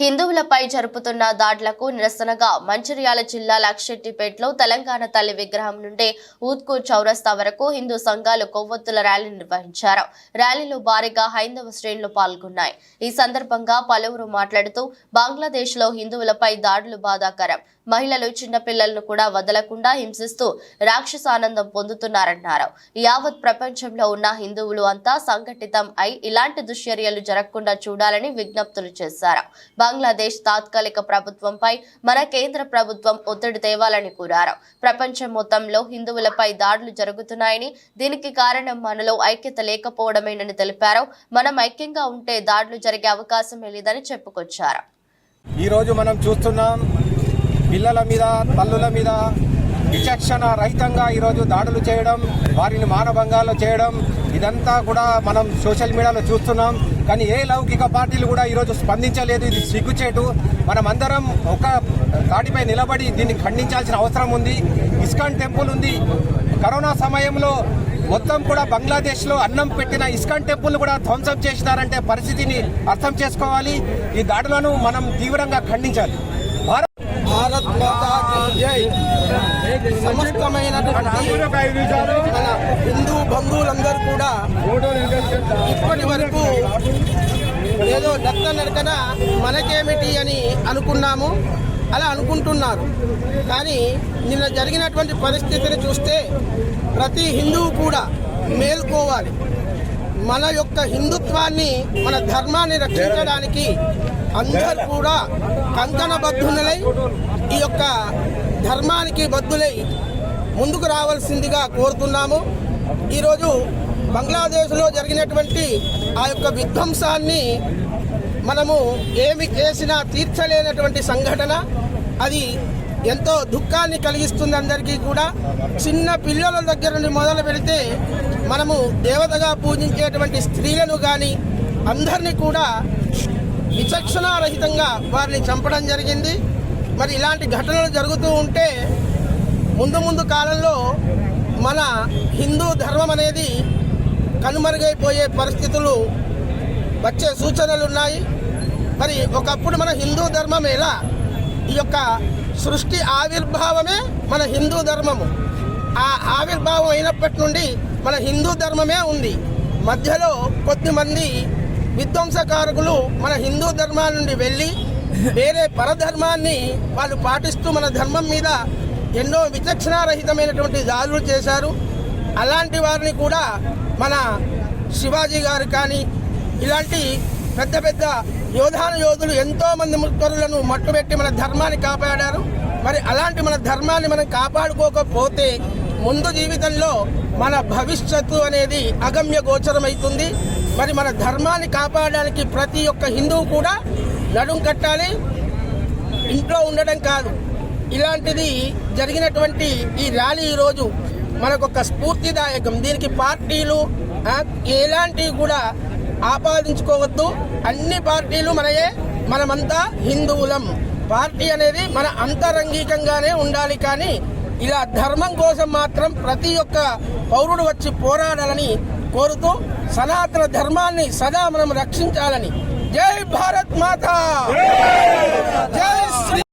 హిందువులపై జరుపుతున్న దాడులకు నిరసనగా మంచిర్యాల జిల్లా లక్షెట్టిపేటలో తెలంగాణ తల్లి విగ్రహం నుండి ఊత్కూర్ చౌరస్తా వరకు హిందూ సంఘాలు కొవ్వొత్తుల ర్యాలీ నిర్వహించారు. ర్యాలీలో భారీగా హైందవ శ్రేణులు పాల్గొన్నాయి. ఈ సందర్భంగా పలువురు మాట్లాడుతూ బంగ్లాదేశ్ లో హిందువులపై దాడులు బాధాకరం, మహిళలు చిన్నపిల్లలను కూడా వదలకుండా హింసిస్తూ రాక్షసానందం పొందుతున్నారన్నారు. యావత్ ప్రపంచంలో ఉన్న హిందువులు అంతా సంఘటితం అయి ఇలాంటి దుశ్చర్యలు జరగకుండా చూడాలని విజ్ఞప్తులు చేశారు. బంగ్లాదేశ్ తాత్కాలిక ప్రభుత్వంపై మన కేంద్ర ప్రభుత్వం ఒత్తిడి తేవాలని కోరారు. ప్రపంచం మొత్తంలో హిందువులపై దాడులు జరుగుతున్నాయని, దీనికి కారణం మనలో ఐక్యత లేకపోవడమేనని తెలిపారు. మనం ఐక్యంగా ఉంటే దాడులు జరిగే అవకాశమే లేదని చెప్పుకొచ్చారు. ఈ రోజు మనం చూస్తున్నాం, పిల్లల మీద, తల్లుల మీద విచక్షణ రహితంగా ఈరోజు దాడులు చేయడం, వారిని మానభంగాలు చేయడం, ఇదంతా కూడా మనం సోషల్ మీడియాలో చూస్తున్నాం. కానీ ఏ లౌకిక పార్టీలు కూడా ఈరోజు స్పందించలేదు. ఇది సిగ్గుచేటు. మనమందరం ఒక తాటిపై నిలబడి దీన్ని ఖండించాల్సిన అవసరం ఉంది. ఇస్కాన్ టెంపుల్ ఉంది. కరోనా సమయంలో మొత్తం కూడా బంగ్లాదేశ్లో అన్నం పెట్టిన ఇస్కాన్ టెంపుల్ కూడా ధ్వంసం చేసినారంటే పరిస్థితిని అర్థం చేసుకోవాలి. ఈ దాడులను మనం తీవ్రంగా ఖండించాలి. భారత్ మాతా కీ జై. సమస్తమైనటువంటి మన హిందూ బంధువులందరూ కూడా ఇప్పటి వరకు ఏదో దత్త నరకన మనకేమిటి అని అనుకున్నాము, అలా అనుకుంటున్నారు. కానీ నిన్న జరిగినటువంటి పరిస్థితిని చూస్తే ప్రతి హిందువు కూడా మేల్కోవాలి. మన యొక్క హిందుత్వాన్ని, మన ధర్మాన్ని రక్షించడానికి అందరూ కూడా కంకణబద్ధులై ఈ యొక్క ధర్మానికి బద్ధులై ముందుకు రావాల్సిందిగా కోరుతున్నాము. ఈరోజు బంగ్లాదేశ్లో జరిగినటువంటి ఆ యొక్క విధ్వంసాన్ని మనము ఏమి చేసినా తీర్చలేనటువంటి సంఘటన. అది ఎంతో దుఃఖాన్ని కలిగిస్తుంది అందరికీ కూడా. చిన్న పిల్లల దగ్గర నుండి మొదలు పెడితే మనము దేవతగా పూజించేటువంటి స్త్రీలను కానీ అందరినీ కూడా విచక్షణారహితంగా వారిని చంపడం జరిగింది. మరి ఇలాంటి ఘటనలు జరుగుతూ ఉంటే ముందు కాలంలో మన హిందూ ధర్మం అనేది కనుమరుగైపోయే పరిస్థితులు వచ్చే సూచనలు ఉన్నాయి. మరి ఒకప్పుడు మన హిందూ ధర్మం ఎలా, ఈ యొక్క సృష్టి ఆవిర్భావమే మన హిందూ ధర్మము. ఆ ఆవిర్భావం అయినప్పటి నుండి మన హిందూ ధర్మమే ఉంది. మధ్యలో కొద్దిమంది విధ్వంసకారకులు మన హిందూ ధర్మాల నుండి వెళ్ళి వేరే పరధర్మాన్ని వాళ్ళు పాటిస్తూ మన ధర్మం మీద ఎన్నో విచక్షణారహితమైనటువంటి దాడులు చేశారు. అలాంటి వారిని కూడా మన శివాజీ గారు కానీ ఇలాంటి పెద్ద పెద్ద యోధులు ఎంతోమంది ముఖ్యులను మట్టుబెట్టి మన ధర్మాన్ని కాపాడారు. మరి అలాంటి మన ధర్మాన్ని మనం కాపాడుకోకపోతే ముందు జీవితంలో మన భవిష్యత్తు అనేది అగమ్య గోచరమవుతుంది. మరి మన ధర్మాన్ని కాపాడడానికి ప్రతి ఒక్క హిందువు కూడా నడుం కట్టాలి, ఇంట్లో ఉండడం కాదు. ఇలాంటిది జరిగినటువంటి ఈ ర్యాలీ ఈరోజు మనకొక స్ఫూర్తిదాయకం. దీనికి పార్టీలు ఎలాంటివి కూడా ఆపాదించుకోవద్దు. అన్ని పార్టీలు మనయే, మనమంతా హిందువులం. పార్టీ అనేది మన అంతరంగికంగానే ఉండాలి. కానీ ఇలా ధర్మం కోసం మాత్రం ప్రతి ఒక్క పౌరుడు వచ్చి పోరాడాలని కోరుతూ సనాతన ధర్మాన్ని సదా మనం రక్షించాలని. జై భారత్ మాతా, జై శ్రీ